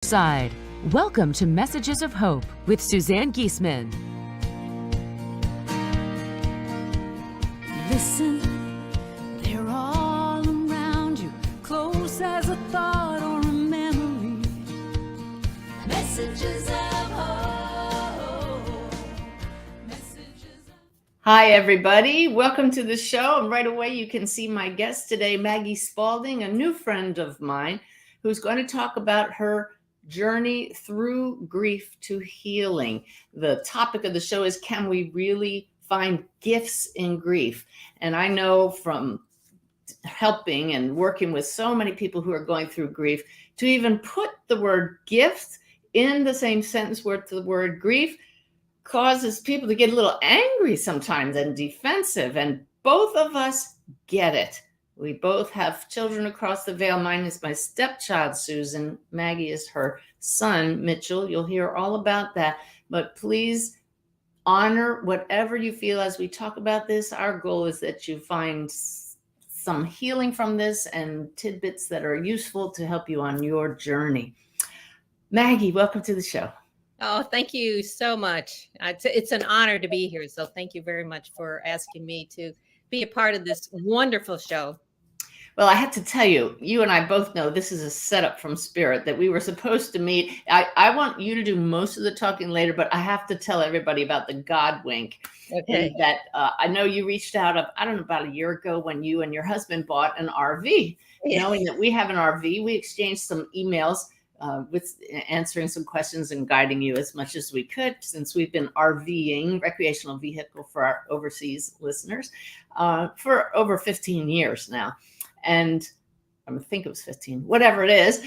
Side. Welcome to Messages of Hope with Suzanne Giesemann. Listen, they're all around you, close as a thought or a memory. Messages of hope. Hi, everybody. Welcome to the show. And right away, you can see my guest today, Maggie Spaulding, a new friend of mine, who's going to talk about her journey through grief to healing. The topic of the show is, can we really find gifts in grief? And I know from helping and working with so many people who are going through grief, to even put the word gift in the same sentence with the word grief causes people to get a little angry sometimes and defensive. And both of us get it. We both have children across the veil. Mine is my stepchild, Susan. Maggie is her son, Mitchell. You'll hear all about that. But please honor whatever you feel as we talk about this. Our goal is that you find some healing from this and tidbits that are useful to help you on your journey. Maggie, welcome to the show. Oh, thank you so much. It's an honor to be here. So thank you very much for asking me to be a part of this wonderful show. Well, I have to tell you, you and I both know this is a setup from Spirit, that we were supposed to meet. I want you to do most of the talking later, but I have to tell everybody about the God wink. Okay. That I know you reached out about a year ago when you and your husband bought an RV. Yeah. Knowing that we have an RV, we exchanged some emails with answering some questions and guiding you as much as we could, since we've been RVing, recreational vehicle for our overseas listeners, for over 15 years now. And I think it was 15, whatever it is.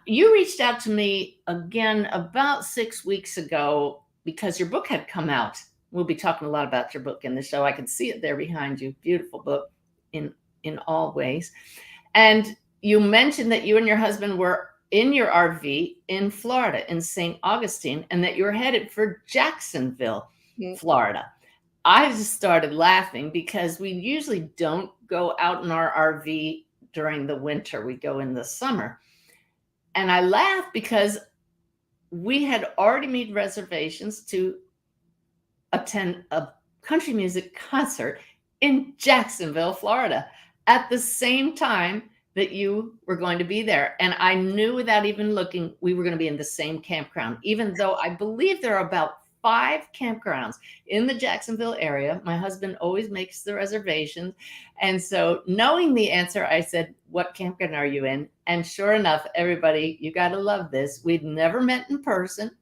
You reached out to me again about 6 weeks ago because your book had come out. We'll be talking a lot about your book in the show. I can see it there behind you. Beautiful book in all ways. And you mentioned that you and your husband were in your RV in Florida, in St. Augustine, and that you're headed for Jacksonville, Florida. I just started laughing because we usually don't go out in our RV during the winter. We go in the summer. And I laughed because we had already made reservations to attend a country music concert in Jacksonville, Florida, at the same time that you were going to be there. And I knew without even looking, we were going to be in the same campground, even though I believe there are about 5 campgrounds in the Jacksonville area. My husband always makes the reservations. And so knowing the answer, I said, what campground are you in? And sure enough, everybody, you got to love this. We'd never met in person.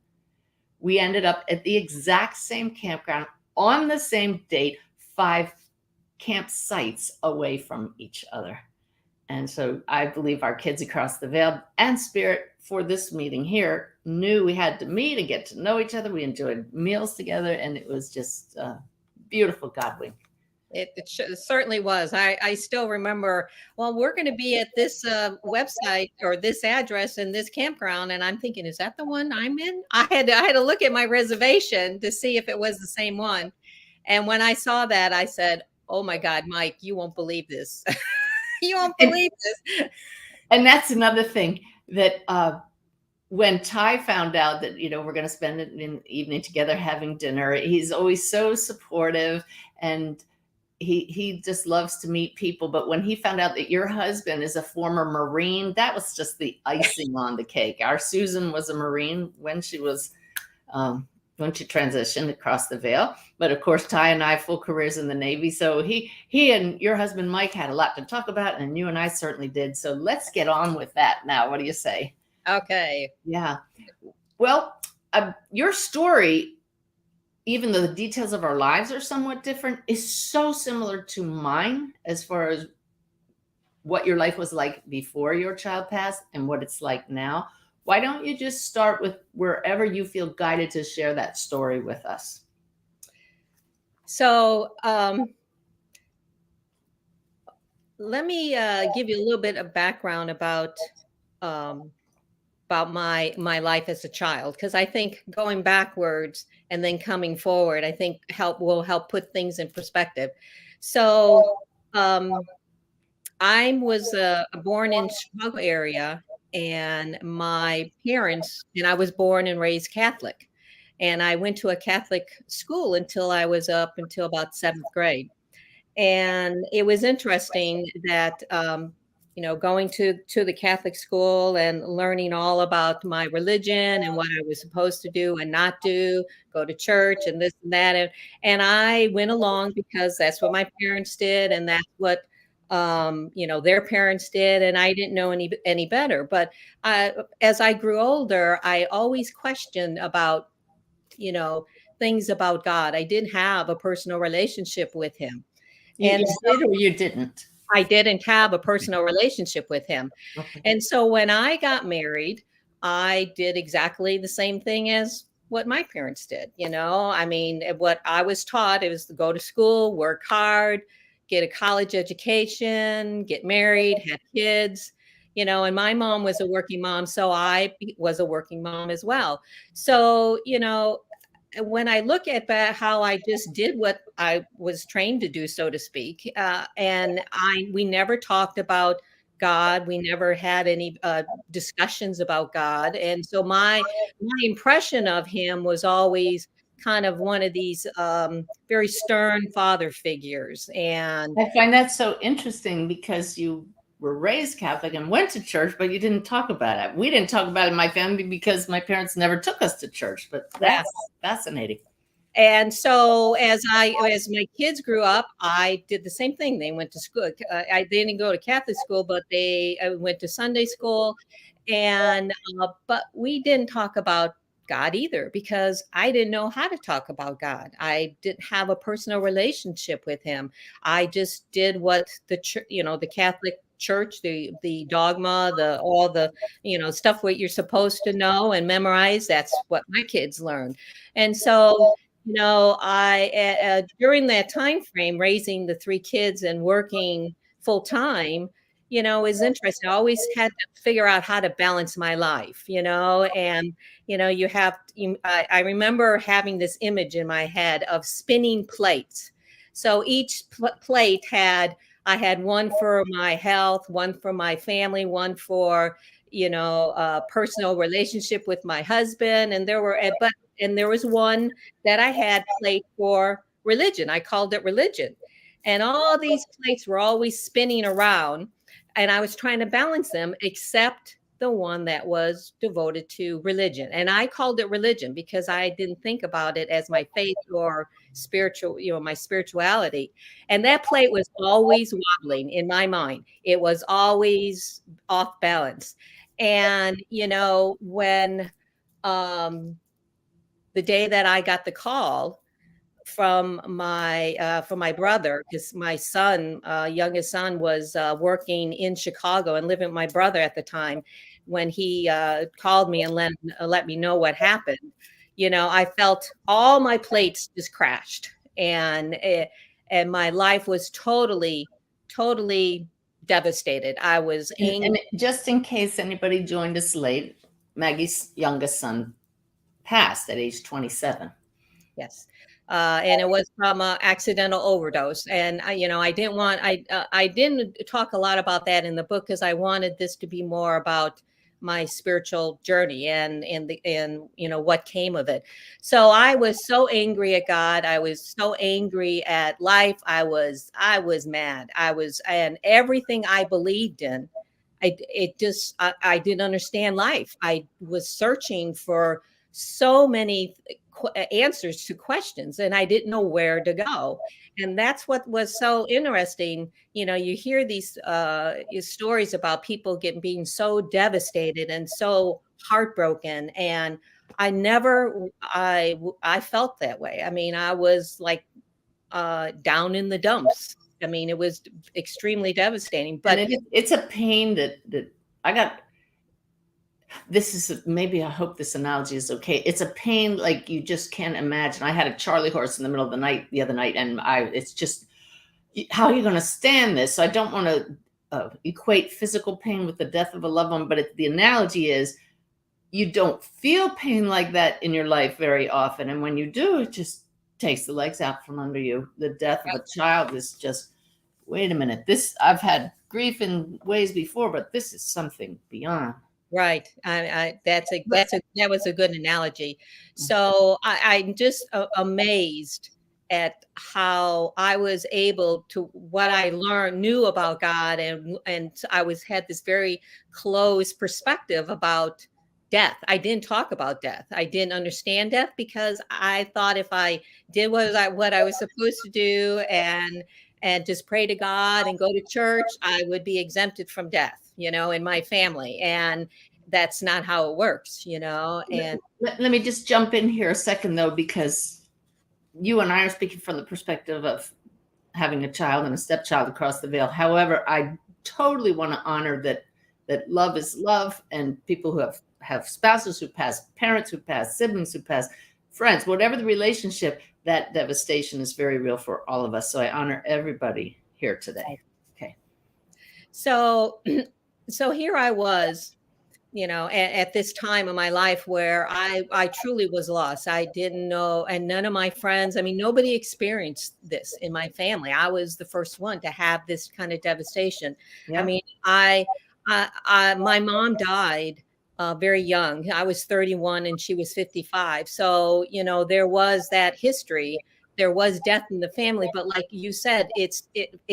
We ended up at the exact same campground on the same date, 5 campsites away from each other. And so I believe our kids across the veil and Spirit for this meeting here knew we had to meet and get to know each other. We enjoyed meals together, and it was just beautiful God wink. It certainly was. I still remember, well, we're going to be at this website or this address in this campground. And I'm thinking, is that the one I'm in? I had to look at my reservation to see if it was the same one. And when I saw that, I said, oh my God, Mike, you won't believe this. You won't believe this. And that's another thing that when Ty found out that, we're going to spend an evening together having dinner, he's always so supportive, and he just loves to meet people. But when he found out that your husband is a former Marine, that was just the icing on the cake. Our Susan was a Marine when she was when she transitioned across the veil. But of course, Ty and I, full careers in the Navy. So he and your husband, Mike, had a lot to talk about, and you and I certainly did. So let's get on with that now. What do you say? Okay. Yeah. Well, your story, even though the details of our lives are somewhat different, is so similar to mine as far as what your life was like before your child passed and what it's like now. Why don't you just start with wherever you feel guided to share that story with us? So let me give you a little bit of background about my life as a child, because I think going backwards and then coming forward, I think will help put things in perspective. So I was born in Chicago area, and my parents, and I was born and raised Catholic. And I went to a Catholic school until I was up until about seventh grade. And it was interesting that, going to the Catholic school and learning all about my religion and what I was supposed to do and not do, go to church and this and that. And I went along because that's what my parents did. And that's what, their parents did. And I didn't know any better. But as I grew older, I always questioned about, you know, things about God. I didn't have a personal relationship with him. You And did or you didn't? I didn't have a personal relationship with him. Okay. And so when I got married, I did exactly the same thing as what my parents did. I mean, what I was taught, it was to go to school, work hard, get a college education, get married, have kids, and my mom was a working mom. So I was a working mom as well. So, when I look at that, how I just did what I was trained to do, so to speak, and we never talked about God. We never had any discussions about God, and so my impression of him was always kind of one of these very stern father figures. And I find that so interesting because you were raised Catholic and went to church, but you didn't talk about it. We didn't talk about it in my family because my parents never took us to church, but that's fascinating. And so as my kids grew up, I did the same thing. They went to school. They didn't go to Catholic school, but they went to Sunday school. And but we didn't talk about God either because I didn't know how to talk about God. I didn't have a personal relationship with him. I just did what the Catholic Church, the dogma, all the stuff what you're supposed to know and memorize. That's what my kids learned. And so I during that time frame, raising the three kids and working full time, is interesting. I always had to figure out how to balance my life, and I remember having this image in my head of spinning plates. So each plate I had one for my health, one for my family, one for personal relationship with my husband, and there was one that I had plate for religion. I called it religion. And all these plates were always spinning around, and I was trying to balance them, except the one that was devoted to religion. And I called it religion because I didn't think about it as my faith or spiritual, my spirituality. And that plate was always wobbling in my mind. It was always off balance. And, when the day that I got the call from my brother, because my son, youngest son, was working in Chicago and living with my brother at the time. When he called me and let me know what happened, I felt all my plates just crashed, and my life was totally devastated. I was angry. And just in case anybody joined us late, Maggie's youngest son passed at age 27. Yes. And it was from an accidental overdose. And I didn't talk a lot about that in the book because I wanted this to be more about my spiritual journey and what came of it. So I was so angry at God. I was so angry at life. I was mad. And everything I believed in, I didn't understand life. I was searching for so many answers to questions, and I didn't know where to go. And that's what was so interesting. You hear these stories about people being so devastated and so heartbroken, and I felt that way. I mean, I was like down in the dumps. I mean, it was extremely devastating. But it's a pain that I got. This is maybe, I hope this analogy is okay. It's a pain like you just can't imagine. I had a Charlie horse in the middle of the night the other night, and it's just, how are you going to stand this? So I don't want to equate physical pain with the death of a loved one, but the analogy is you don't feel pain like that in your life very often. And when you do, it just takes the legs out from under you. The death of a child is just, wait a minute, I've had grief in ways before, but this is something beyond. Right. That was a good analogy. So I'm just amazed at how I was able to what I knew about God, and had this very close perspective about death. I didn't talk about death. I didn't understand death because I thought if I did what I was supposed to do and just pray to God and go to church, I would be exempted from death, in my family. And that's not how it works, and Let me just jump in here a second, though, because you and I are speaking from the perspective of having a child and a stepchild across the veil. However, I totally want to honor that love is love, and people who have spouses who pass, parents who pass, siblings who pass, friends, whatever the relationship, that devastation is very real for all of us. So I honor everybody here today. Okay. So here I was, at this time in my life where I truly was lost. I didn't know, and none of my friends, nobody experienced this in my family. I was the first one to have this kind of devastation. Yeah. My mom died very young. I was 31 and she was 55. So, there was that history. There was death in the family, but like you said, it's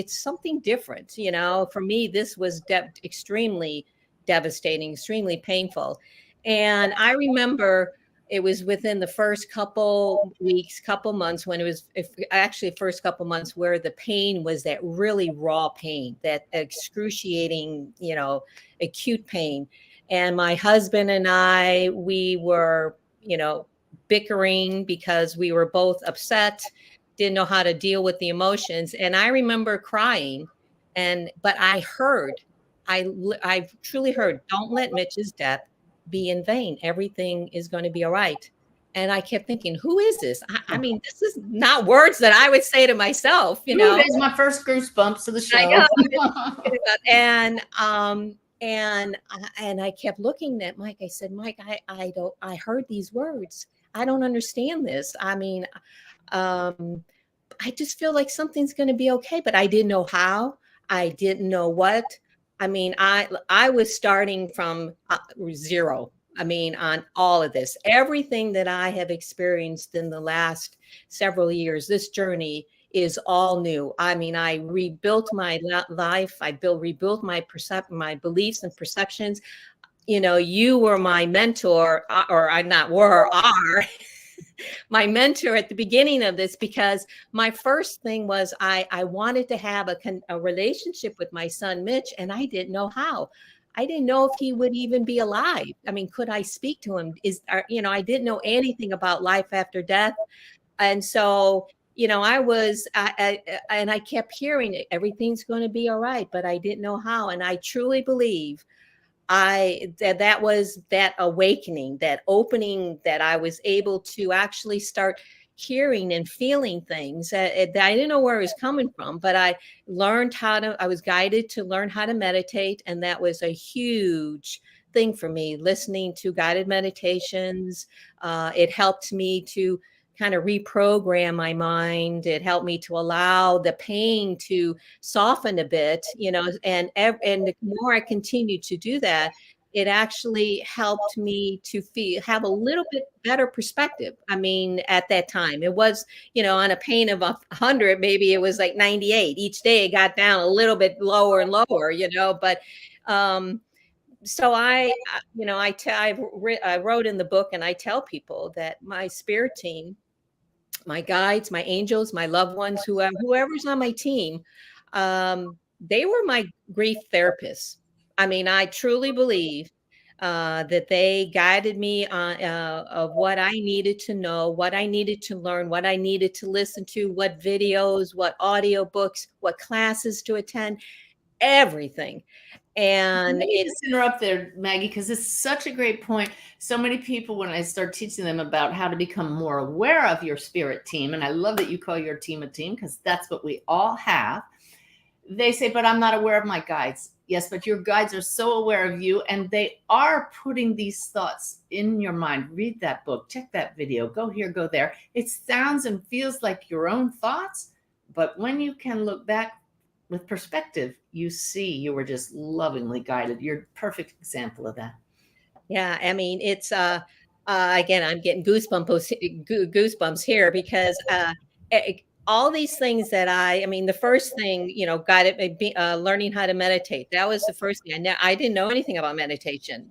something different. For me, this was extremely devastating, extremely painful. And I remember it was within the first couple weeks, couple months, when it was actually first couple months where the pain was that really raw pain, that excruciating, acute pain. And my husband and I, we were, bickering because we were both upset, didn't know how to deal with the emotions. And I remember crying, but I truly heard, don't let Mitch's death be in vain. Everything is going to be all right. And I kept thinking, who is this? This is not words that I would say to myself, It's my first goosebumps of the show. I know. And I kept looking at Mike. I said, Mike, I heard these words. I don't understand this. I just feel like something's going to be okay, but I didn't know how. I didn't know what. I was starting from zero. On all of this, everything that I have experienced in the last several years, this journey is all new. I rebuilt my life. I rebuilt my beliefs and perceptions. You were my mentor, or I not were, are my mentor at the beginning of this, because my first thing was I wanted to have a relationship with my son, Mitch, and I didn't know how. I didn't know if he would even be alive. Could I speak to him? I didn't know anything about life after death. And so, I kept hearing everything's going to be all right, but I didn't know how. And I truly believe that was that awakening, that opening, that I was able to actually start hearing and feeling things that I didn't know where it was coming from, but I was guided to learn how to meditate. And that was a huge thing for me, listening to guided meditations. It helped me to kind of reprogram my mind. It helped me to allow the pain to soften a bit, and the more I continued to do that, it actually helped me to have a little bit better perspective. At that time, it was, on a pain of 100, maybe it was like 98. Each day it got down a little bit lower and lower, but so I wrote in the book, and I tell people that my spirit team, my guides, my angels, my loved ones, whoever's on my team, they were my grief therapists. I truly believe that they guided me on of what I needed to know, what I needed to learn, what I needed to listen to, what videos, what audiobooks, what classes to attend, everything. And let me just interrupt there, Maggie, because it's such a great point. So many people, when I start teaching them about how to become more aware of your spirit team, and I love that you call your team a team, because that's what we all have. They say, but I'm not aware of my guides. Yes, but your guides are so aware of you, and they are putting these thoughts in your mind. Read that book, check that video, go here, go there. It sounds and feels like your own thoughts, but when you can look back with perspective, you see you were just lovingly guided. You're a perfect example of that. Yeah, I mean, it's again, I'm getting goosebumps here because all these things that I mean, the first thing, got it, learning how to meditate. That was the first thing. I didn't know anything about meditation.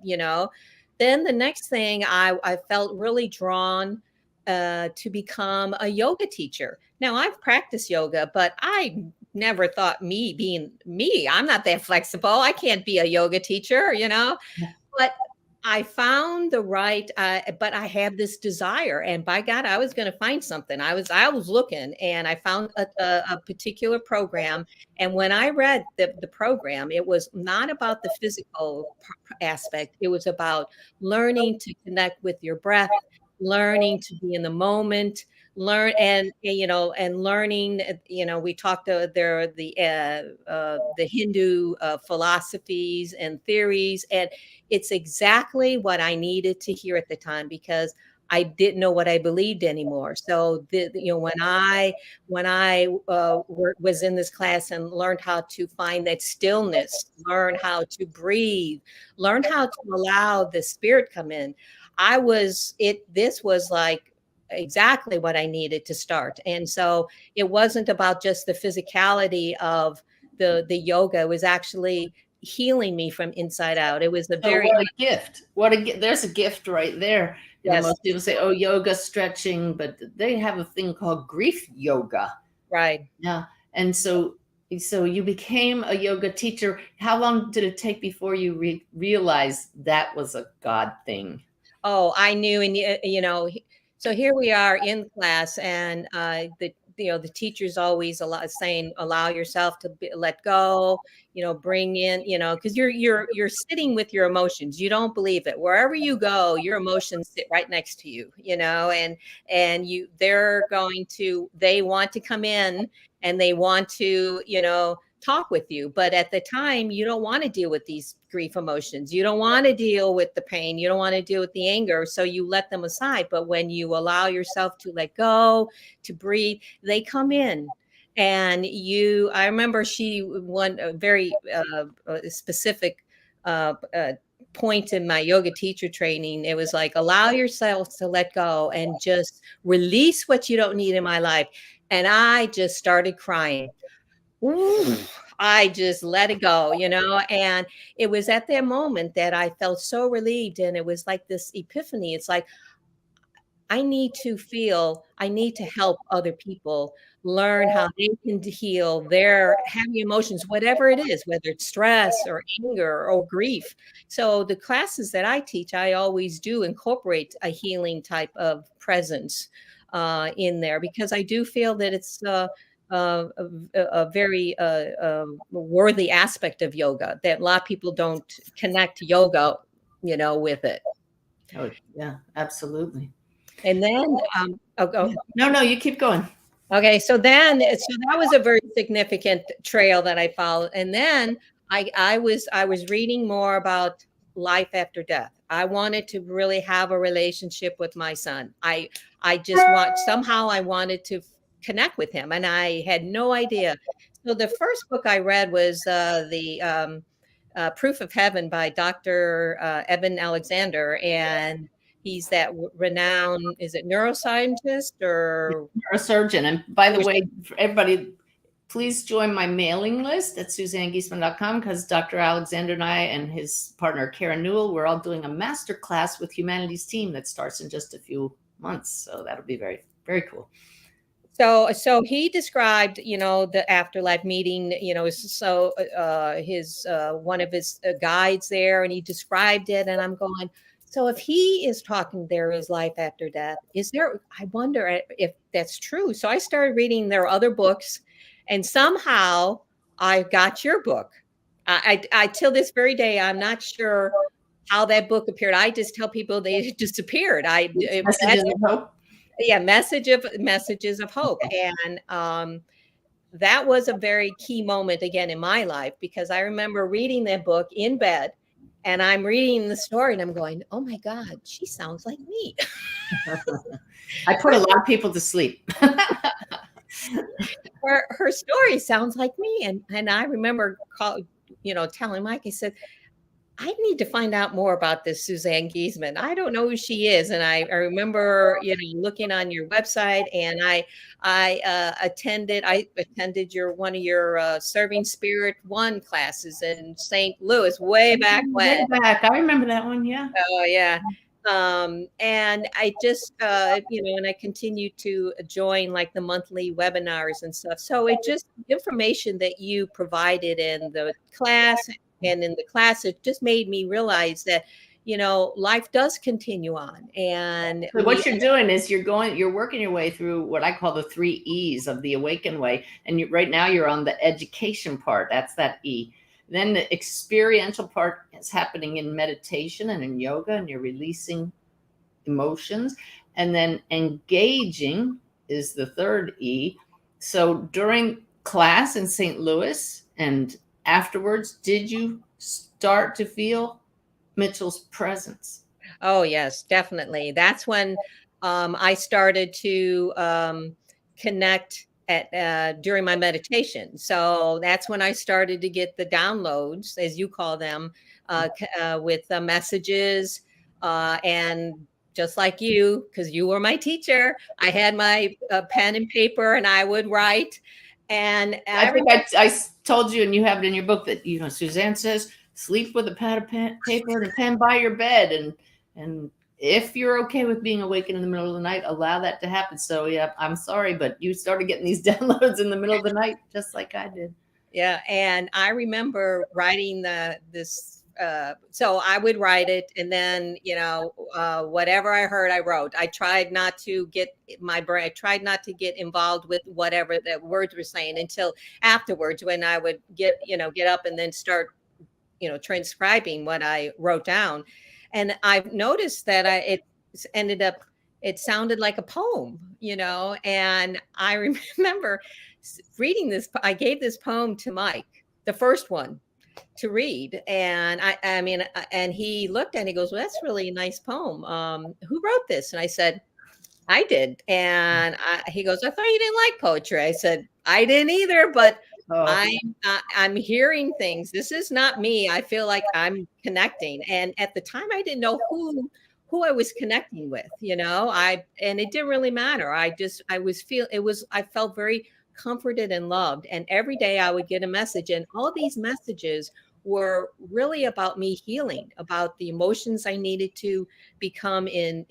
Then the next thing, I felt really drawn to become a yoga teacher. Now, I've practiced yoga, but I never thought me being me, I'm not that flexible. I can't be a yoga teacher. But I found the right, but I had this desire, and by God, I was going to find something. I was looking, and I found a particular program. And when I read the program, it was not about the physical aspect. It was about learning to connect with your breath, learning to be in the moment, learn and learning. We talked there the Hindu philosophies and theories, and it's exactly what I needed to hear at the time because I didn't know what I believed anymore. So when I was in this class and learned how to find that stillness, learn how to breathe, learn how to allow the spirit come in, this was like exactly what I needed to start. And so it wasn't about just the physicality of the yoga. It was actually healing me from inside out. It was a So very what a gift. There's a gift right there. Yes. Most people say, oh, yoga, stretching, but they have a thing called grief yoga. Right. Yeah. And so you became a yoga teacher. How long did it take before you realized that was a God thing? Oh, I knew, and so here we are in class, and the teacher's always saying, allow yourself to let go, bring in, because you're sitting with your emotions. You don't believe it. Wherever you go, your emotions sit right next to you, and they want to come in and they want to, talk with you. But at the time, you don't want to deal with these grief emotions. You don't want to deal with the pain. You don't want to deal with the anger. So you let them aside. But when you allow yourself to let go, to breathe, they come in. And I remember one a very specific point in my yoga teacher training. It was like, allow yourself to let go and just release what you don't need in my life. And I just started crying. I just let it go, and it was at that moment that I felt so relieved. And it was like this epiphany. It's like, I need to help other people learn how they can heal their heavy emotions, whatever it is, whether it's stress or anger or grief. So the classes that I teach, I always do incorporate a healing type of presence in there, because I do feel that it's a very worthy aspect of yoga that a lot of people don't connect yoga, with it. Oh, yeah, absolutely. And then, No, you keep going. okay. So that was a very significant trail that I followed. And then I was reading more about life after death. I wanted to really have a relationship with my son. I wanted to connect with him, and I had no idea. So the first book I read was the Proof of Heaven by Dr. Eben Alexander, and he's that renowned, is it neuroscientist or neurosurgeon? And by the way, for everybody, please join my mailing list at SuzanneGiesemann.com, because Dr. Alexander and I and his partner Karen Newell, we're all doing a master class with Humanities Team that starts in just a few months. So that'll be very, very cool. So he described, the afterlife meeting, so his one of his guides there, and he described it, and I'm going, so if he is talking there is life after death, I wonder if that's true. So I started reading their other books, and somehow I got your book. I till this very day, I'm not sure how that book appeared. I just tell people they disappeared. Messages of Hope. Yeah, messages of hope. And that was a very key moment again in my life, because I remember reading that book in bed, and I'm reading the story and I'm going, oh my God, she sounds like me. I put a lot of people to sleep. Her story sounds like me. And I remember telling Mike, I said, I need to find out more about this Suzanne Giesemann. I don't know who she is. And I remember, looking on your website, and I attended one of your Serving Spirit 1 classes in St. Louis way back Way when. back. I remember that one. Yeah. Oh yeah. And I just, and I continue to join like the monthly webinars and stuff. So it just information that you provided in the class and in the class, it just made me realize that, life does continue on. And So what you're doing is you're working your way through what I call the 3 E's of the Awaken Way. And right now you're on the education part. That's that E. Then the experiential part is happening in meditation and in yoga, and you're releasing emotions. And then engaging is the 3rd E. So during class in St. Louis and afterwards, did you start to feel Mitchell's presence? Oh, yes, definitely. That's when I started to connect during my meditation. So that's when I started to get the downloads, as you call them, with the messages. And just like you, because you were my teacher, I had my pen and paper, and I would write. And I think I told you, and you have it in your book, that Suzanne says sleep with a pad of paper and a pen by your bed, and if you're okay with being awakened in the middle of the night, allow that to happen. So yeah, I'm sorry, but you started getting these downloads in the middle of the night, just like I did. Yeah, and I remember writing this. So I would write it, and then whatever I heard, I wrote. I tried not to get I tried not to get involved with whatever the words were saying until afterwards, when I would get up and then start transcribing what I wrote down. And I've noticed that it sounded like a poem, and I remember reading this. I gave this poem to Mike, the first one, to read. And I mean, and he looked and he goes, "Well, that's really a nice poem. Who wrote this?" And I said, "I did." And he goes, "I thought you didn't like poetry." I said, "I didn't either, but I'm hearing things. This is not me. I feel like I'm connecting." And at the time, I didn't know who I was connecting with, and it didn't really matter. I felt very comforted and loved. And every day I would get a message, and all these messages were really about me healing, about the emotions I needed to become in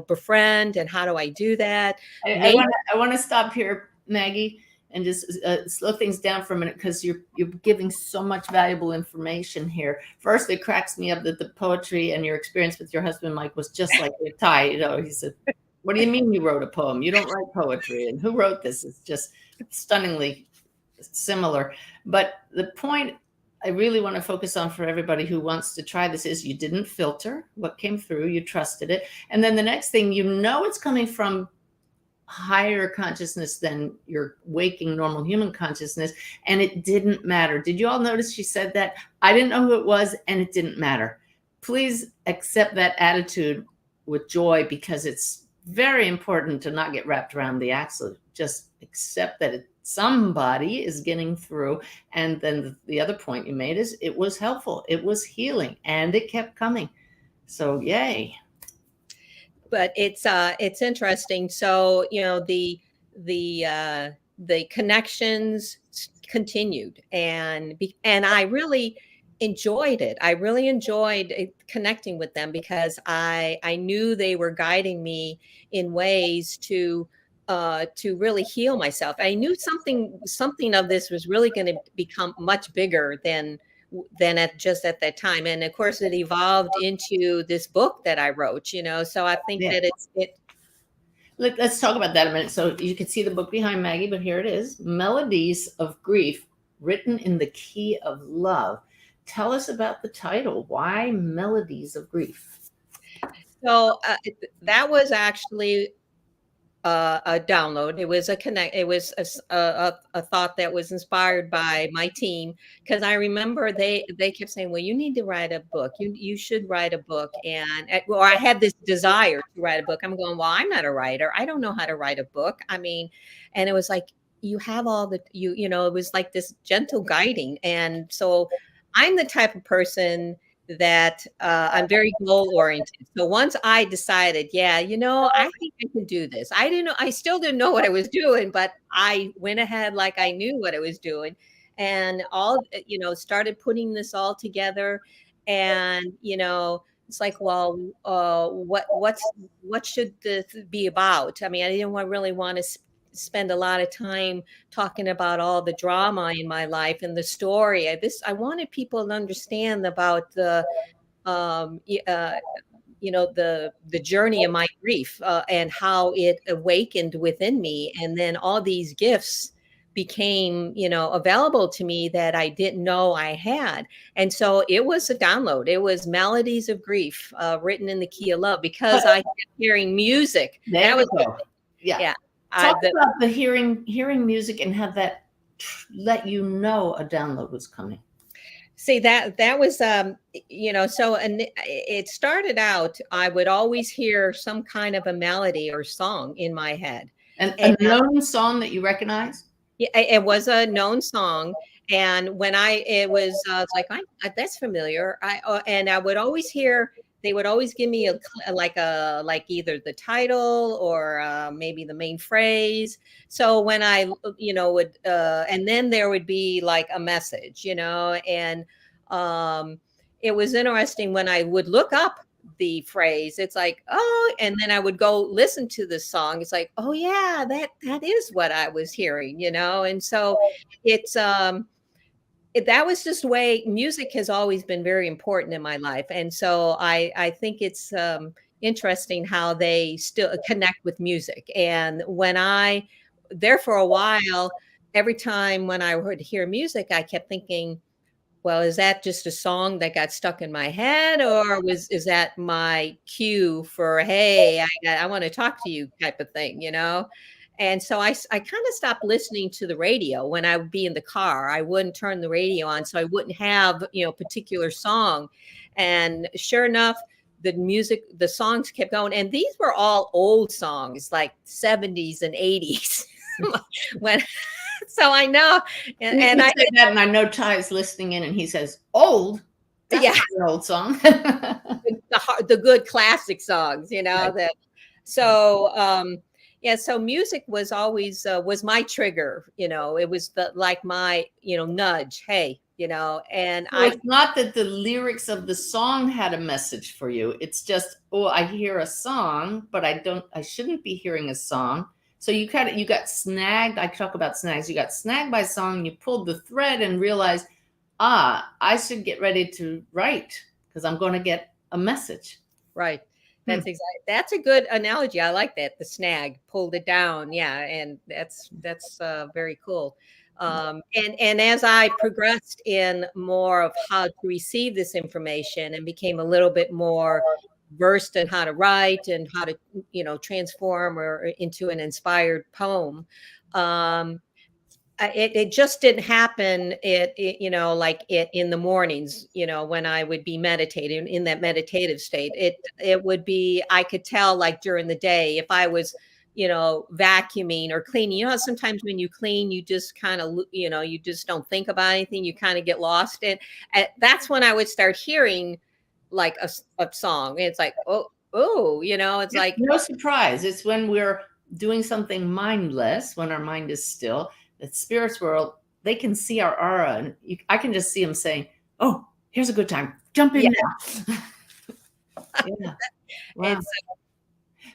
befriend, and how do I do that. I want to stop here, Maggie, and just slow things down for a minute, because you're giving so much valuable information here. First, it cracks me up that the poetry and your experience with your husband, Mike, was just like your tie. He said, "What do you mean you wrote a poem? You don't write poetry. And who wrote this?" It's just stunningly similar. But the point I really want to focus on for everybody who wants to try this is you didn't filter what came through. You trusted it. And then the next thing, it's coming from higher consciousness than your waking normal human consciousness, and it didn't matter. Did you all notice she said that? I didn't know who it was, and it didn't matter. Please accept that attitude with joy, because it's very important to not get wrapped around the axle. Just accept that somebody is getting through. And then the other point you made is it was helpful, it was healing, and it kept coming. So yay. But it's interesting. So the connections continued, and I really enjoyed it. I really enjoyed connecting with them, because I knew they were guiding me in ways to really heal myself. I knew something of this was really going to become much bigger than at that time. And of course it evolved into this book that I wrote, so I think that let's talk about that a minute. So you can see the book behind Maggie, but here it is: Melodies of Grief Written in the Key of Love. Tell us about the title. Why Melodies of Grief? So that was actually a download. It was It was a thought that was inspired by my team, because I remember they kept saying, "Well, you need to write a book. You should write a book." And I had this desire to write a book. I'm going, "Well, I'm not a writer. I don't know how to write a book." I mean, and it was like, you have all the it was like this gentle guiding. And so I'm the type of person that I'm very goal oriented. So once I decided, yeah, I think I can do this. I still didn't know what I was doing, but I went ahead like I knew what I was doing, and started putting this all together. And it's like, well, what should this be about? I mean, I didn't really want to spend a lot of time talking about all the drama in my life and the story. I wanted people to understand about um, y- uh, the journey of my grief, and how it awakened within me, and then all these gifts became available to me that I didn't know I had. And so it was a download. It was Melodies of Grief, written in the key of love, because I kept hearing music. There That we was go. Yeah. yeah. Talk about the hearing music and how that let you know a download was coming. See, that was and it started out, I would always hear some kind of a melody or song in my head. And And a known song that you recognize? yeah, it was a known song. And when it's like, that's familiar. And I would always hear, they would always give me like either the title or maybe the main phrase. So when I, would, and then there would be like a message, and it was interesting when I would look up the phrase. It's like, oh, and then I would go listen to the song. It's like, oh yeah, that is what I was hearing, And so it's that was just the way music has always been very important in my life. And so I think it's interesting how they still connect with music. And when I there for a while, every time when I would hear music, I kept thinking, well, is that just a song that got stuck in my head, or is that my cue for, hey, I want to talk to you type of thing, And so I kind of stopped listening to the radio when I would be in the car. I wouldn't turn the radio on, so I wouldn't have, a particular song. And sure enough, the songs kept going. And these were all old songs, like 70s and 80s. when So I know, and I I said that, and I know Ty is listening in, and he says, "Old, that's yeah, not an old song." the good classic songs, Right. that. So yeah, so music was always was my trigger. It was like my nudge. Hey, and So it's not that the lyrics of the song had a message for you. It's just, oh, I hear a song, but I shouldn't be hearing a song. So you got snagged. I talk about snags. You got snagged by a song, you pulled the thread and realized, I should get ready to write because I'm going to get a message. Right. That's a good analogy. I like that. The snag pulled it down. Yeah. And that's very cool. And as I progressed in more of how to receive this information and became a little bit more versed in how to write and how to, transform or into an inspired poem, it just didn't happen. Like in the mornings, when I would be meditating in that meditative state, it would be, I could tell like during the day if I was, vacuuming or cleaning. How sometimes when you clean, you just kind of, you just don't think about anything. You kind of get lost in. And that's when I would start hearing like a song. It's like, oh, it's like no surprise. It's when we're doing something mindless, when our mind is still. The spirits world, they can see our aura, and I can just see them saying, "Oh, here's a good time. Jump in now." Yeah. Wow.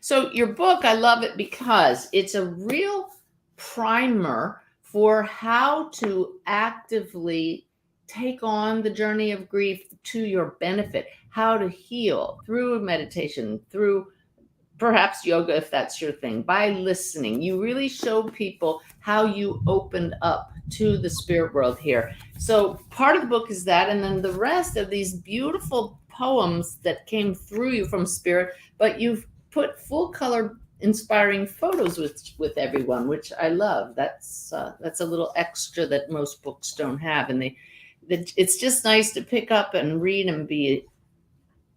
So your book, I love it because it's a real primer for how to actively take on the journey of grief to your benefit, how to heal through meditation, through perhaps yoga, if that's your thing, by listening. You really show people how you opened up to the spirit world here. So part of the book is that, and then the rest of these beautiful poems that came through you from spirit, but you've put full color inspiring photos with everyone, which I love. That's a little extra that most books don't have. And it's just nice to pick up and read and be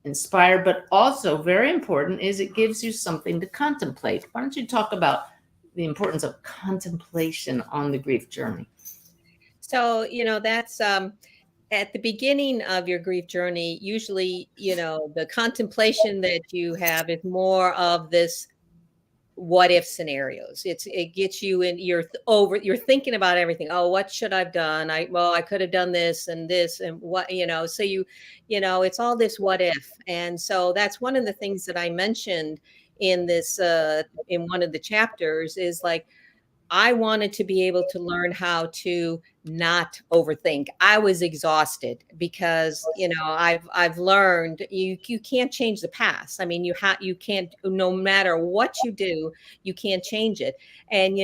inspired, but also very important is it gives you something to contemplate. Why don't you talk about the importance of contemplation on the grief journey? So, that's at the beginning of your grief journey, usually, the contemplation that you have is more of this what if scenarios. It gets you in, you're thinking about everything. Oh, what should I've done? I could have done this and what, so it's all this what if. And so that's one of the things that I mentioned in this, in one of the chapters, is like, I wanted to be able to learn how to not overthink. I was exhausted because, I've learned you can't change the past. I mean, you can't, no matter what you do, you can't change it. And,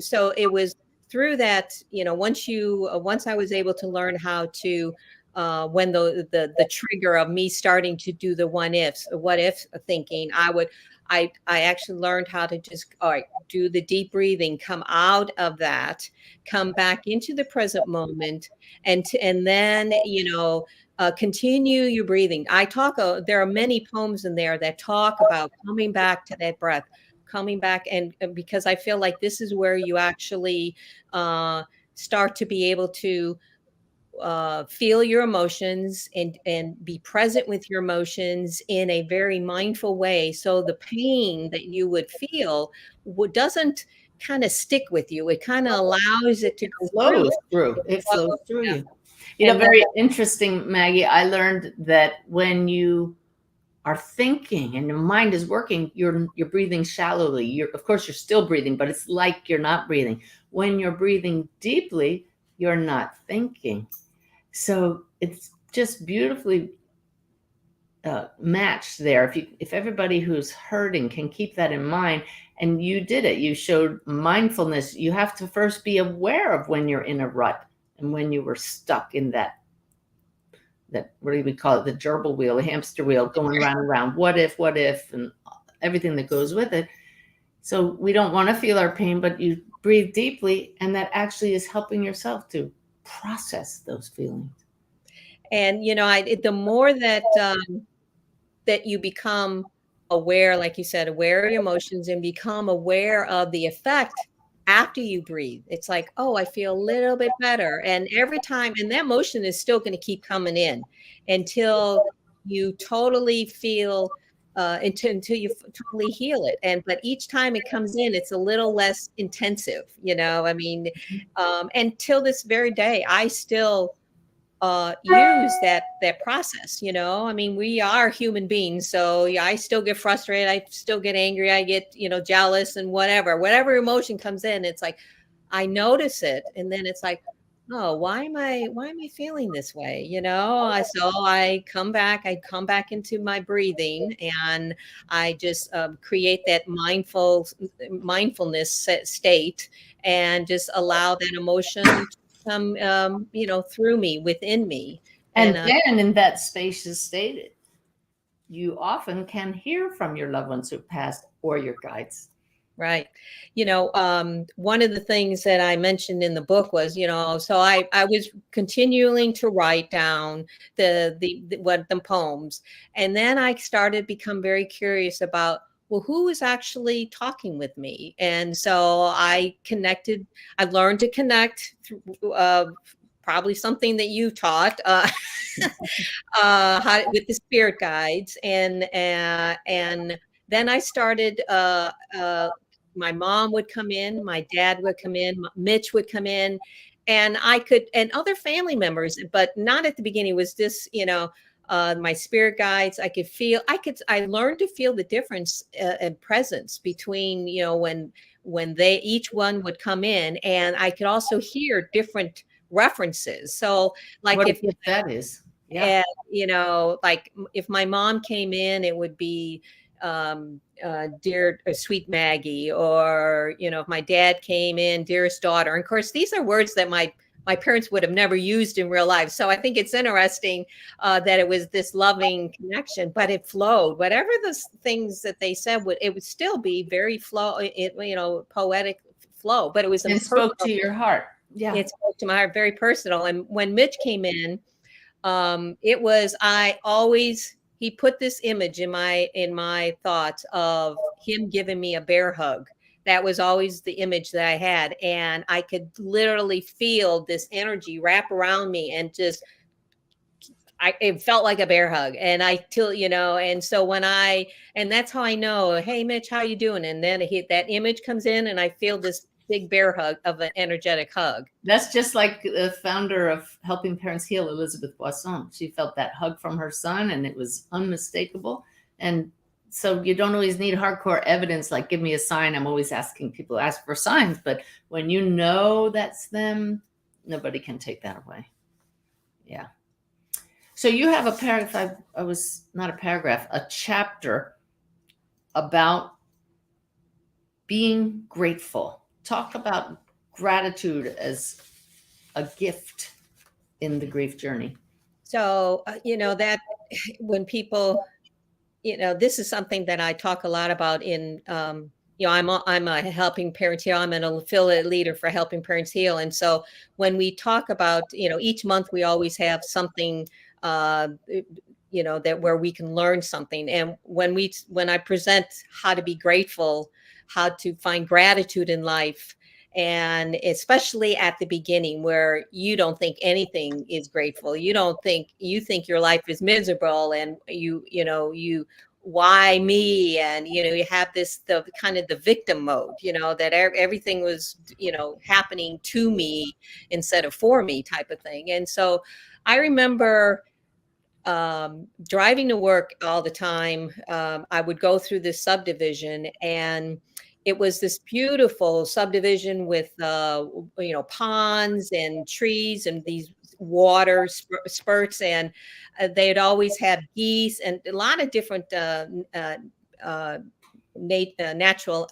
so it was through that, once I was able to learn how to, when the trigger of me starting to do the what if thinking, I actually learned how to just, all right, do the deep breathing, come out of that, come back into the present moment, and then continue your breathing. There are many poems in there that talk about coming back to that breath, coming back, and because I feel like this is where you actually start to be able to feel your emotions and be present with your emotions in a very mindful way. So the pain that you would feel doesn't kind of stick with you. It kind of allows it to go Flows through. through. It flows through Yeah. you. Very interesting, Maggie. I learned that when you are thinking and your mind is working, you're breathing shallowly. Of course, you're still breathing, but it's like you're not breathing. When you're breathing deeply, you're not thinking. So it's just beautifully matched there. If everybody who's hurting can keep that in mind, and you did it, you showed mindfulness. You have to first be aware of when you're in a rut and when you were stuck in that what do we call it? The gerbil wheel, the hamster wheel, going round and round. What if, and everything that goes with it. So we don't want to feel our pain, but you breathe deeply, and that actually is helping yourself to process those feelings. And the more that that you become aware, like you said, aware of your emotions and become aware of the effect after you breathe, it's like, oh, I feel a little bit better. And every time, and that emotion is still going to keep coming in until you totally feel until you totally heal it. But each time it comes in, it's a little less intensive, until this very day, I still use that process. We are human beings, so yeah, I still get frustrated, I still get angry, I get jealous, and whatever emotion comes in, it's like I notice it, and then it's like, oh, why am I feeling this way? So I come back into my breathing, and I just create that mindfulness state, and just allow that emotion come through me, within me. And then in that spacious state, you often can hear from your loved ones who passed or your guides. Right. One of the things that I mentioned in the book was, so I was continuing to write down the poems. And then I started to become very curious about, well, who is actually talking with me? And so I learned to connect through, probably something that you taught, with the spirit guides. And then I started, my mom would come in, my dad would come in, Mitch would come in, and and other family members, but not at the beginning. It was this, my spirit guides. I learned to feel the difference and presence between, when each one would come in, and I could also hear different references. So like what if that is, yeah. And, like if my mom came in, it would be, dear sweet Maggie, or if my dad came in, dearest daughter. And of course, these are words that my parents would have never used in real life. So I think it's interesting that it was this loving connection, but it flowed. Whatever the things that they said, it would still be very poetic flow. But it was and spoke to your heart. Yeah, it spoke to my heart, very personal. And when Mitch came in, he put this image in my thoughts of him giving me a bear hug, That was always the image that I had. And I could literally feel this energy wrap around me and just, it felt like a bear hug. And and so and that's how I know, hey, Mitch, how you doing? And then that image comes in and I feel this big bear hug of an energetic hug. That's just like the founder of Helping Parents Heal, Elizabeth Boisson. She felt that hug from her son and it was unmistakable. And so you don't always need hardcore evidence, like give me a sign. I'm always asking people to ask for signs, but when you know that's them, nobody can take that away. Yeah. So you have a paragraph, a chapter about being grateful. Talk about gratitude as a gift in the grief journey. So, that when people, this is something that I talk a lot about in, I'm a Helping Parents Heal. I'm an affiliate leader for Helping Parents Heal. And so when we talk about, each month we always have something, that where we can learn something. And when I present how to be grateful, how to find gratitude in life, and especially at the beginning where you don't think anything is grateful, you think your life is miserable, and why me? And you have the kind of the victim mode, that everything was happening to me instead of for me type of thing. And so I remember driving to work all the time. I would go through this subdivision, and it was this beautiful subdivision with ponds and trees and these water spurts, and they'd always have geese and a lot of different natural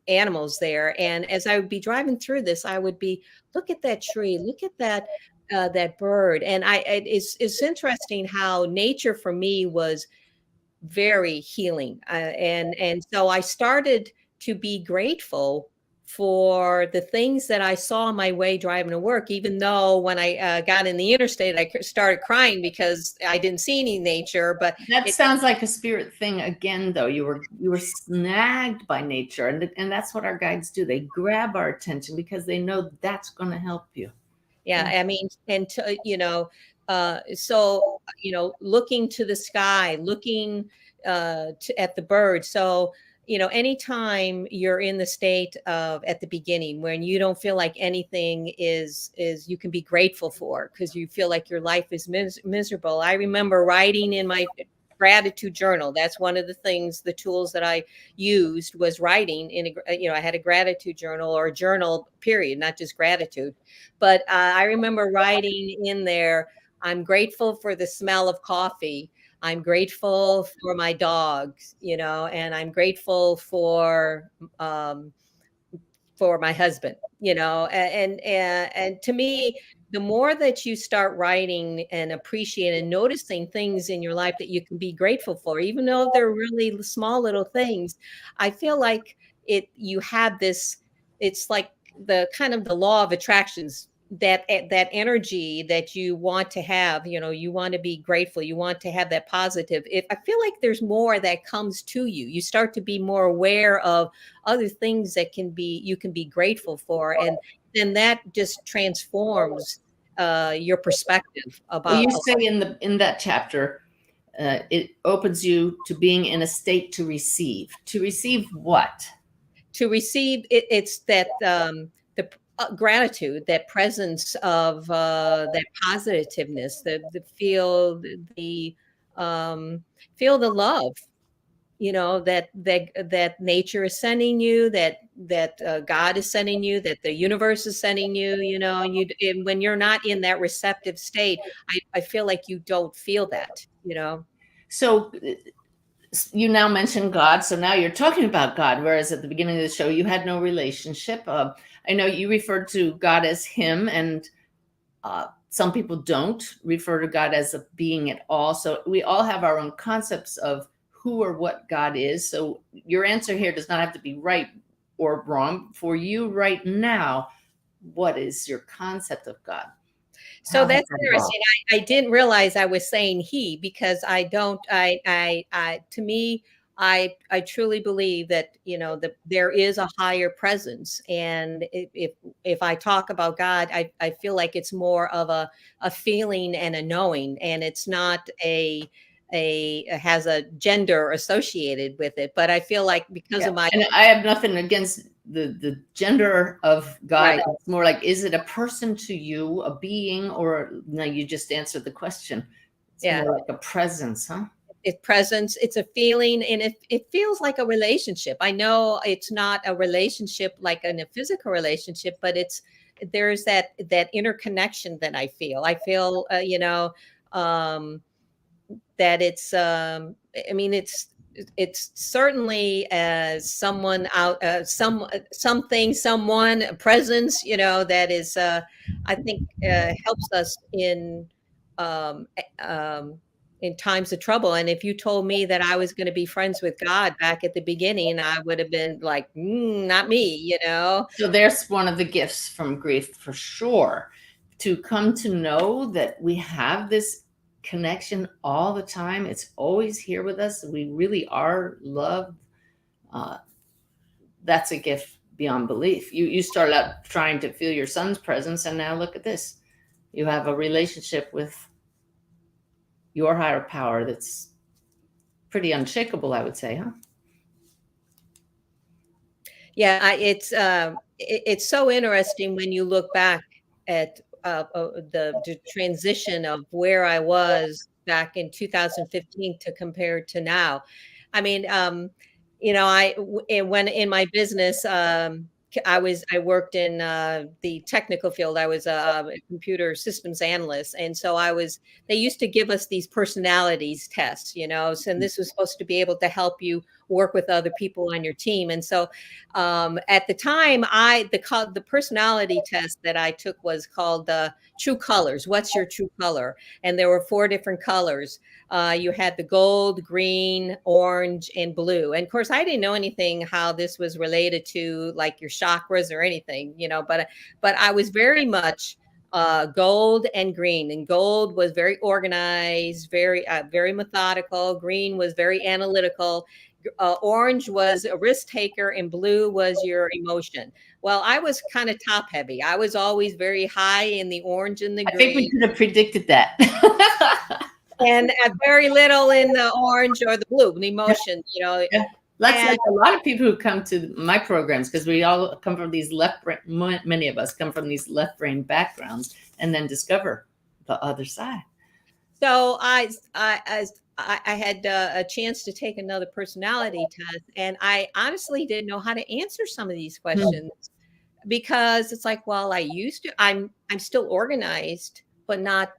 animals there. And as I would be driving through this, I would be, look at that tree, look at that bird. And it's interesting how nature for me was very healing. And so I started to be grateful for the things that I saw on my way driving to work, even though when I got in the interstate, I started crying because I didn't see any nature. But that sounds like a spirit thing again, though. You were snagged by nature, and that's what our guides do. They grab our attention because they know that's going to help you. Yeah, I mean, and so looking to the sky, looking at the birds. So anytime you're in the state of at the beginning when you don't feel like anything is you can be grateful for, because you feel like your life is miserable. I remember writing in my gratitude journal. That's one of the tools that I used, was writing in I had a gratitude journal, or a journal period, not just gratitude. But I remember writing in there, I'm grateful for the smell of coffee. I'm grateful for my dogs, and I'm grateful for my husband, and to me, the more that you start writing and appreciate and noticing things in your life that you can be grateful for, even though they're really small little things, I feel like you have this, it's like the kind of the law of attractions, that energy that you want to have, you want to be grateful, you want to have that positive. I feel like there's more that comes to you. You start to be more aware of other things that you can be grateful for, and then that just transforms your perspective about. Well, you say in that chapter, it opens you to being in a state to receive. To receive what? To receive it, it's that the gratitude, that presence of that positiveness, the feel the love, that nature is sending you, that God is sending you, that the universe is sending you, and when you're not in that receptive state, I feel like you don't feel that. So you now mentioned God. So now you're talking about God, whereas at the beginning of the show, you had no relationship. I know you referred to God as him, and some people don't refer to God as a being at all. So we all have our own concepts of who or what God is. So your answer here does not have to be right or wrong. For you right now, what is your concept of God? So that's interesting. I didn't realize I was saying he, because I don't, to me, I truly believe that, you know, that there is a higher presence. And if I talk about God, I feel like it's more of a feeling and a knowing, and it's not has a gender associated with it. But I feel like because Yeah. of my And I have nothing against the gender of God. right, It's more like, is it a person to you, a being, or no, you just answered the question. It's yeah, more like a presence, huh? it's presence, it's a feeling, and it feels like a relationship. I know it's not a relationship like in a physical relationship, but there's that interconnection that I feel, um that it's I mean it's certainly as someone out something, someone, a presence, you know, that is I think helps us um in times of trouble. And if you told me that I was going to be friends with God back at the beginning, I would have been like, not me, you know. So there's one of the gifts from grief for sure, to come to know that we have this connection all the time. It's always here with us. We really are loved. Uh, that's a gift beyond belief. You started out trying to feel your son's presence, and now look at this. You have a relationship with your higher power that's pretty unshakable, I would say, huh? Yeah, it's so interesting when you look back at the transition of where I was back in 2015 to compare to now. I mean, you know, when in my business, I worked in the technical field. I was a computer systems analyst, and so they used to give us these personalities tests, you know, and this was supposed to be able to help you work with other people on your team. And so at the time, the personality test that I took was called True Colors. What's your true color? And there were 4 different colors. You had the gold, green, orange, and blue. And of course, I didn't know anything how this was related to like your chakras or anything, you know, but I was very much gold and green. And gold was very organized, very methodical. Green was very analytical. Orange was a risk taker, and blue was your emotion. Well, I was kind of top heavy. I was always very high in the orange and the I think we green, could have predicted that. and very little in the orange or the blue, the emotion, you know. Yeah. That's And like a lot of people who come to my programs, because we all come from these left brain, many of us come from these left brain backgrounds, and then discover the other side. so I had a chance to take another personality test, and I honestly didn't know how to answer some of these questions, because it's like, well, I'm still organized, but not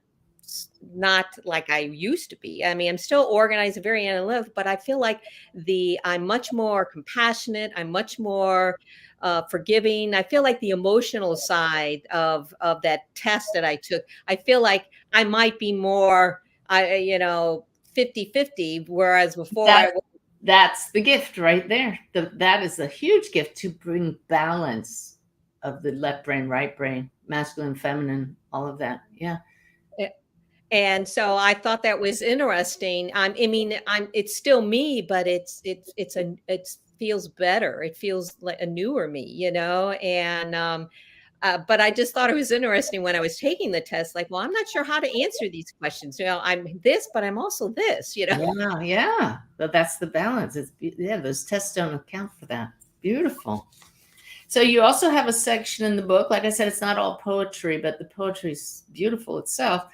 like I used to be. I mean, I'm still organized and very analytical, but I feel like I'm much more compassionate. I'm much more forgiving. I feel like the emotional side of that test that I took, I feel like I might be more, 50-50, whereas before That's the gift right there. That is a huge gift, to bring balance of the left brain, right brain, masculine, feminine, all of that. Yeah. And so I thought that was interesting. It's still me, but it feels better. It feels like a newer me, you know. And but I just thought it was interesting when I was taking the test. Like, well, I'm not sure how to answer these questions. You know, I'm this, but I'm also this. You know. Yeah, yeah. But that's the balance. Those tests don't account for that. Beautiful. So you also have a section in the book. Like I said, it's not all poetry, but the poetry is beautiful itself,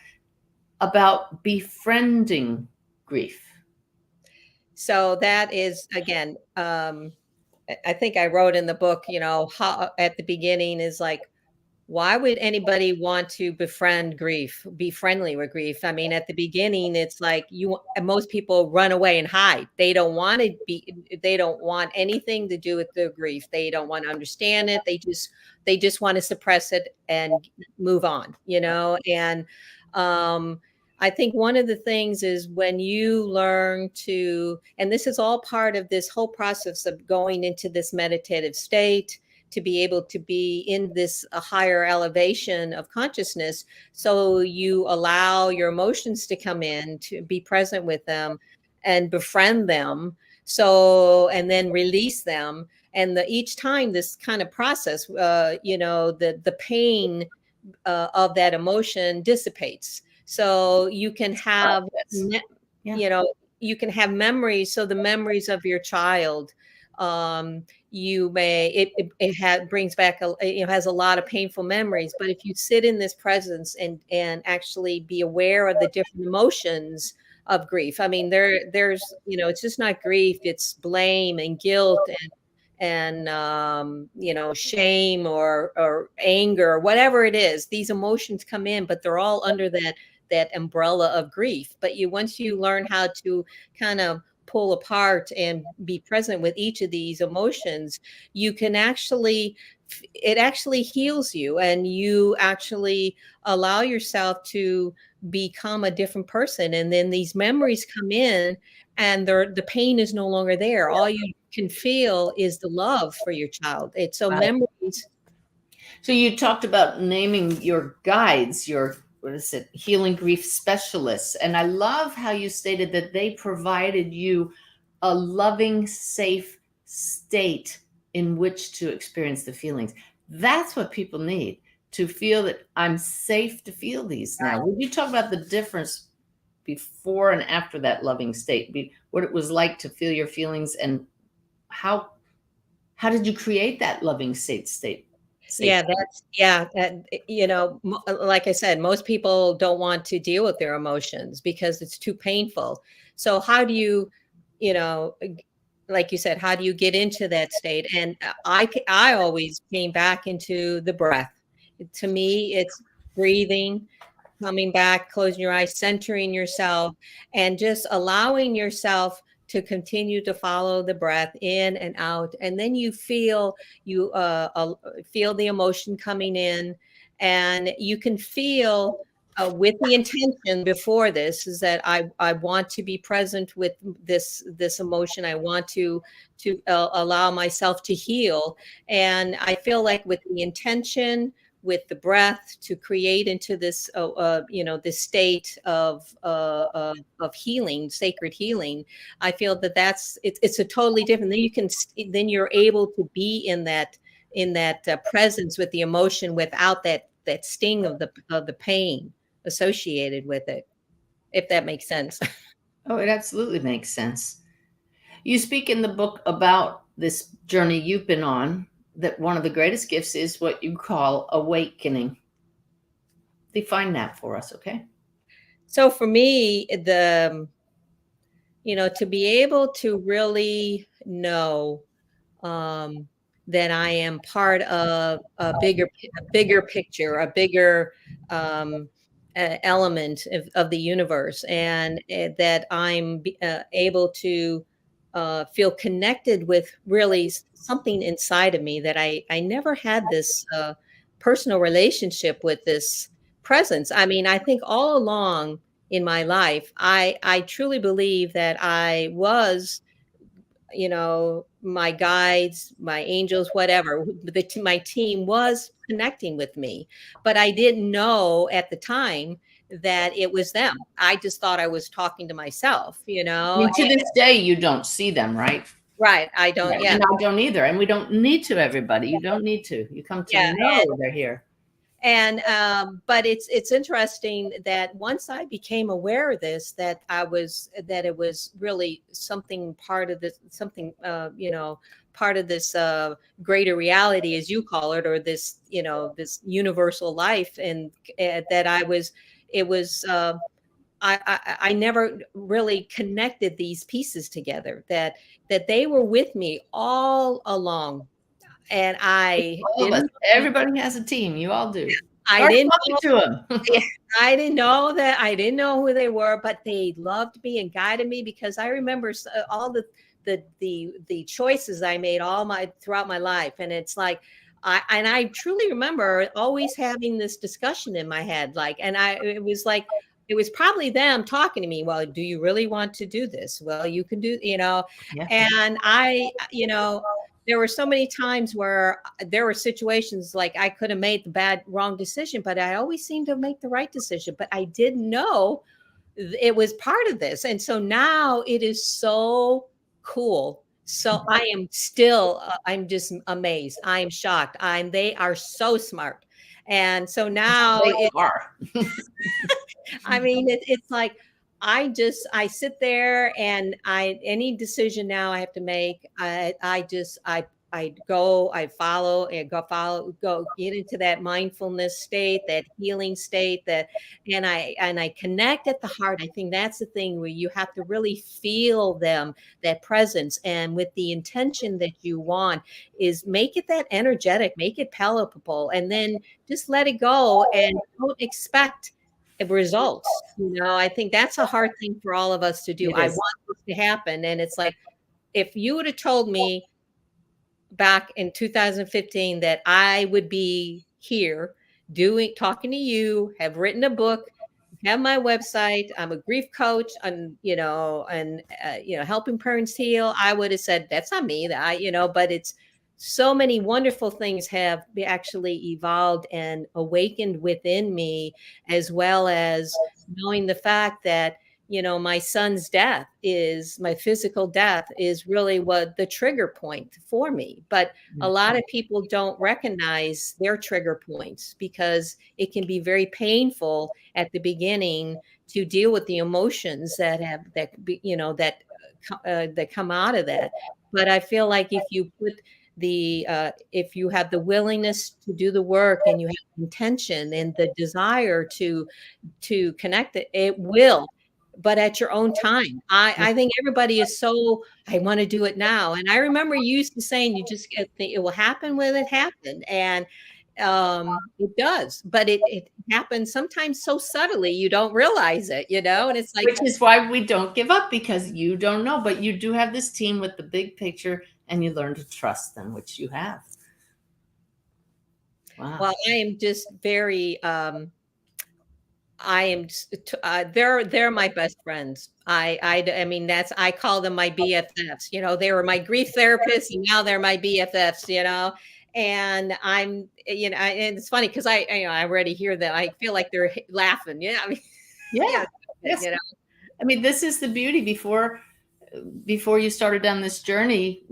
about befriending grief. So that is, again, I think I wrote in the book, you know, how at the beginning is like, why would anybody want to befriend grief, be friendly with grief? I mean, at the beginning, it's like most people run away and hide. They don't want anything to do with their grief. They don't want to understand it. They just want to suppress it and move on, you know? And I think one of the things is when you learn to, and this is all part of this whole process of going into this meditative state, to be able to be in this higher elevation of consciousness. So you allow your emotions to come in, to be present with them and befriend them. So, and then release them. And each time this kind of process, the pain of that emotion dissipates. So you can have, Yeah. you can have memories. So the memories of your child, you may, brings back, has a lot of painful memories. But if you sit in this presence and actually be aware of the different emotions of grief, I mean, there's, it's just not grief, it's blame and guilt and shame or anger or whatever it is. These emotions come in, but they're all under that umbrella of grief. But once you learn how to kind of pull apart and be present with each of these emotions, you can actually, it actually heals you, and you actually allow yourself to become a different person. And then these memories come in, and the pain is no longer there. All you can feel is the love for your child. It's so memories. So you talked about naming your guides, your, what is it, healing grief specialists. And I love how you stated that they provided you a loving, safe state in which to experience the feelings. That's what people need, to feel that I'm safe to feel these now. Would you talk about the difference before and after that loving state, what it was like to feel your feelings, and how did you create that loving state? Yeah, like I said, most people don't want to deal with their emotions because it's too painful. So how do you, like you said, how do you get into that state? And I always came back into the breath. To me, it's breathing, coming back, closing your eyes, centering yourself, and just allowing yourself to continue to follow the breath in and out. And then you feel the emotion coming in, and you can feel with the intention before this is that I want to be present with this emotion. I want to allow myself to heal. And I feel like with the intention, with the breath, to create into this, this state of healing, sacred healing. I feel that it's a totally different. Then you're able to be in that presence with the emotion without that sting of the pain associated with it, if that makes sense. Oh, it absolutely makes sense. You speak in the book about this journey you've been on, that one of the greatest gifts is what you call awakening. Define that for us, okay? So for me, to be able to really know that I am part of a bigger picture, a bigger element of the universe, and that I'm able to feel connected with really something inside of me, that I never had this personal relationship with this presence. I mean, I think all along in my life, I truly believe that I was, my guides, my angels, whatever, my team was connecting with me, but I didn't know at the time that it was them. I just thought I was talking to myself, I mean, to this day, you don't see them, right? Right. I don't. Right. Yeah. And I don't either. And we don't need to, everybody. You don't need to. You come to know they're here. And but it's interesting that once I became aware of this, that it was really something part of this, part of this greater reality, as you call it, or this, this universal life, and that I never really connected these pieces together, that they were with me all along. And everybody has a team. You all do. I didn't talk to them. I didn't know that. I didn't know who they were, but they loved me and guided me, because I remember all the choices I made throughout my life. And it's like, I truly remember always having this discussion in my head, it was probably them talking to me. Well, do you really want to do this? Well, you can do, Yeah. And there were so many times where there were situations like I could have made the wrong decision, but I always seemed to make the right decision. But I didn't know it was part of this. And so now it is so cool. So I am still, I'm just amazed. I am shocked. They are so smart. And so now They are. I mean, it's like I sit there and any decision now I have to make, I follow and go get into that mindfulness state, that healing state, and I connect at the heart. I think that's the thing where you have to really feel them, that presence, and with the intention that you want is make it that energetic, make it palatable, and then just let it go and don't expect results. I think that's a hard thing for all of us to do. It I is. want this to happen. And it's like, if you would have told me back in 2015 that I would be here talking to you, have written a book, have my website, I'm a grief coach, and helping parents heal, I would have said that's not me. But it's so many wonderful things have actually evolved and awakened within me, as well as knowing the fact that my son's my physical death is really what the trigger point for me. But a lot of people don't recognize their trigger points because it can be very painful at the beginning to deal with the emotions that come out of that. But I feel like if you put if you have the willingness to do the work and you have intention and the desire to connect it will, but at your own time. I think everybody is so, I want to do it now. And I remember you used to saying, you just it will happen when it happened. And it does, but it happens sometimes so subtly, you don't realize it, and it's like, Which is why we don't give up, because you don't know, but you do have this team with the big picture and you learn to trust them, which you have. Wow. Well, I am just very, they're my best friends. I mean, I call them my BFFs. They were my grief therapists, and now they're my BFFs. And and it's funny because I already hear that. I feel like they're laughing. Yeah, I mean, Yeah. Yes. I mean, this is the beauty. Before you started down this journey,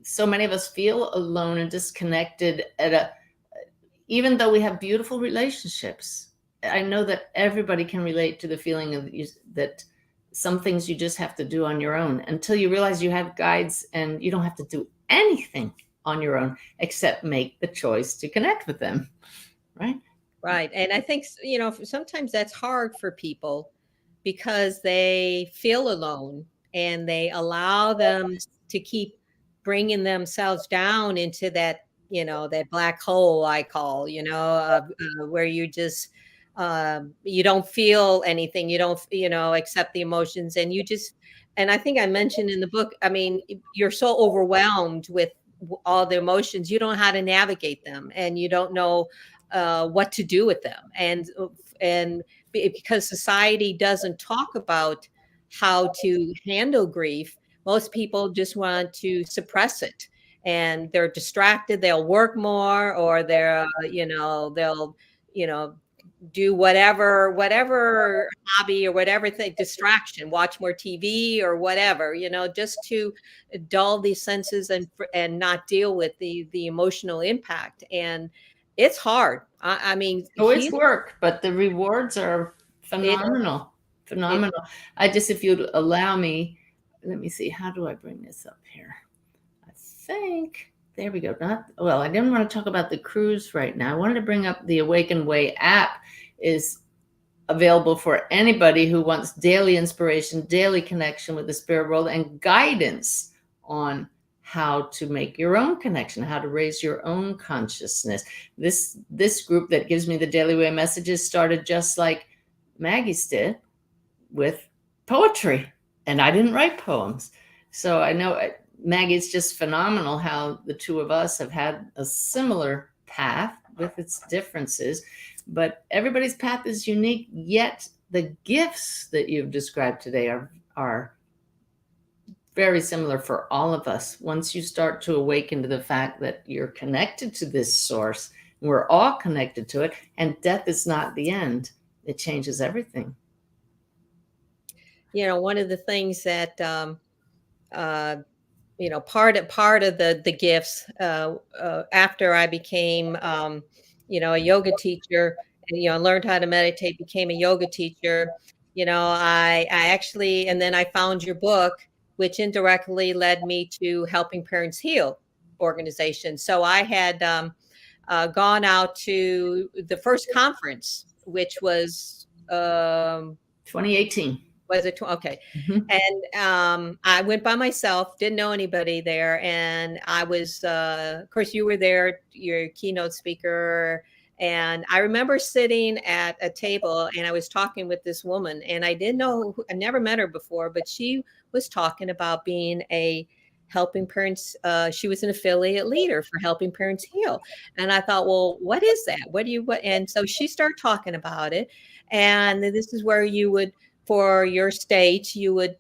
so many of us feel alone and disconnected even though we have beautiful relationships. I know that everybody can relate to the feeling of that some things you just have to do on your own until you realize you have guides and you don't have to do anything on your own except make the choice to connect with them. Right. Right. And I think, sometimes that's hard for people because they feel alone and they allow them to keep bringing themselves down into that, that black hole I call, where you just, you don't feel anything. You don't, accept the emotions, and and I think I mentioned in the book, I mean, you're so overwhelmed with all the emotions, you don't know how to navigate them, and you don't know what to do with them. And because society doesn't talk about how to handle grief, most people just want to suppress it, and they're distracted. They'll work more, or they'll do whatever hobby or whatever thing, distraction, watch more TV or whatever, just to dull these senses and not deal with the emotional impact. And it's hard. I mean, it's work, but the rewards are phenomenal. If you'd allow me, let me see, how do I bring this up here? I think, there we go. I didn't want to talk about the cruise right now. I wanted to bring up the Awakened Way app is available for anybody who wants daily inspiration, daily connection with the spirit world, and guidance on how to make your own connection, how to raise your own consciousness. This group that gives me the Daily Way messages started just like Maggie's did, with poetry, and I didn't write poems. So I know, Maggie, it's just phenomenal how the two of us have had a similar path with its differences, but everybody's path is unique, yet the gifts that you've described today are very similar for all of us. Once you start to awaken to the fact that you're connected to this source, and we're all connected to it, and death is not the end, it changes everything. One of the things that part of the gifts, after I became, a yoga teacher, and, learned how to meditate, became a yoga teacher. I actually, and then I found your book, which indirectly led me to Helping Parents Heal organization. So I had gone out to the first conference, which was 2018. was it? Okay. Mhm. And I went by myself, didn't know anybody there. And I was, of course, you were there, your keynote speaker. And I remember sitting at a table and I was talking with this woman, and I didn't know, I never met her before, but she was talking about being a Helping Parents. She was an affiliate leader for Helping Parents Heal. And I thought, well, what is that? What? And so she started talking about it. And this is where you would, for your state, you would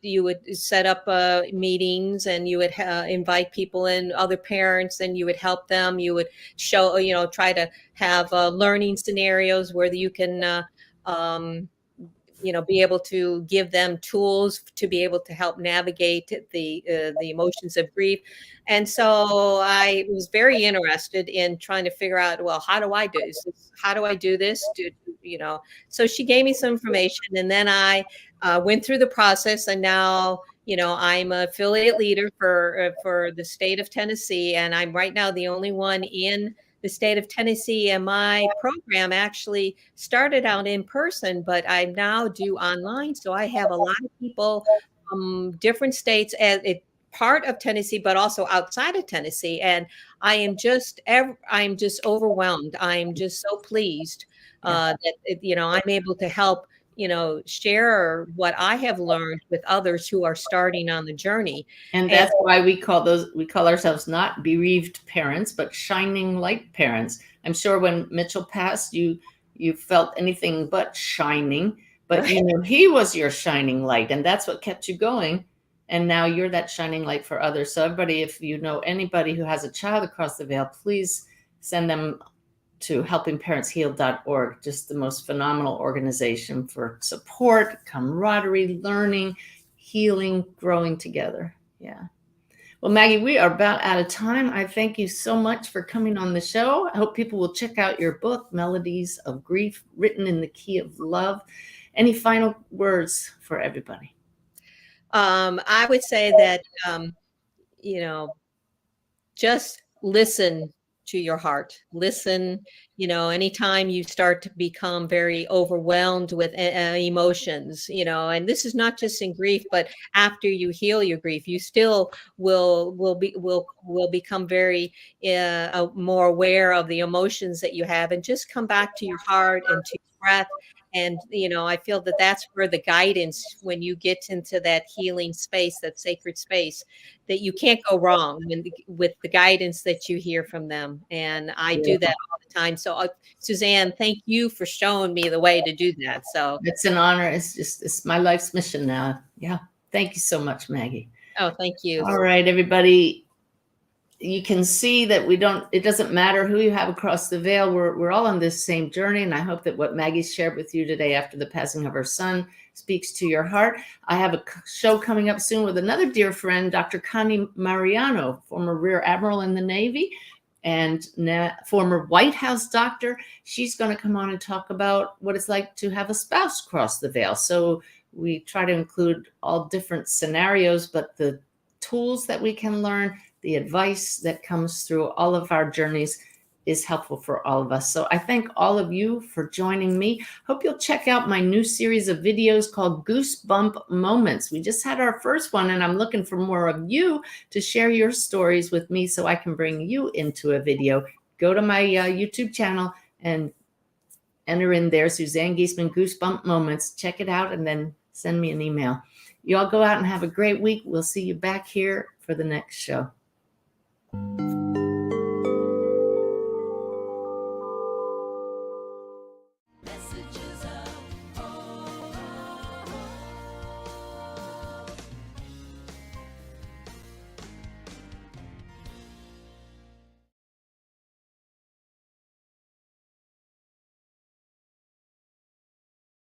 set up meetings, and you would invite people in, other parents, and you would help them. You would show, try to have learning scenarios where you can be able to give them tools to be able to help navigate the emotions of grief. And so I was very interested in trying to figure out, well, how do I do this? How do I do this? So she gave me some information, and then I went through the process, and now, I'm an affiliate leader for the state of Tennessee, and I'm right now the only one in the state of Tennessee. And my program actually started out in person, but I now do online. So I have a lot of people from different states as part of Tennessee, but also outside of Tennessee. And I am just overwhelmed. I'm just so pleased that I'm able to help share what I have learned with others who are starting on the journey. And that's why we call ourselves not bereaved parents, but shining light parents. I'm sure when Mitchell passed, you felt anything but shining, but he was your shining light, and that's what kept you going. And now you're that shining light for others. So everybody, if you know anybody who has a child across the veil, please send them to helpingparentsheal.org. Just the most phenomenal organization for support, camaraderie, learning, healing, growing together. Yeah. Well, Maggie, we are about out of time. I thank you so much for coming on the show. I hope people will check out your book, Melodies of Grief, Written in the Key of Love. Any final words for everybody? I would say that, just listen to your heart. Listen, anytime you start to become very overwhelmed with emotions, and this is not just in grief, but after you heal your grief, you still will become very more aware of the emotions that you have, and just come back to your heart and to your breath. And, I feel that that's where the guidance, when you get into that healing space, that sacred space, that you can't go wrong with the guidance that you hear from them. And I do that all the time. So, Suzanne, thank you for showing me the way to do that. So it's an honor. It's my life's mission now. Yeah. Thank you so much, Maggie. Oh, thank you. All right, everybody. You can see that it doesn't matter who you have across the veil. We're all on this same journey. And I hope that what Maggie shared with you today after the passing of her son speaks to your heart. I have a show coming up soon with another dear friend, Dr. Connie Mariano, former Rear Admiral in the Navy and former White House doctor. She's going to come on and talk about what it's like to have a spouse cross the veil. So we try to include all different scenarios, but the tools that we can learn, the advice that comes through all of our journeys is helpful for all of us. So I thank all of you for joining me. Hope you'll check out my new series of videos called Goosebump Moments. We just had our first one, and I'm looking for more of you to share your stories with me so I can bring you into a video. Go to my YouTube channel and enter in there, Suzanne Giesemann Goosebump Moments. Check it out and then send me an email. You all go out and have a great week. We'll see you back here for the next show.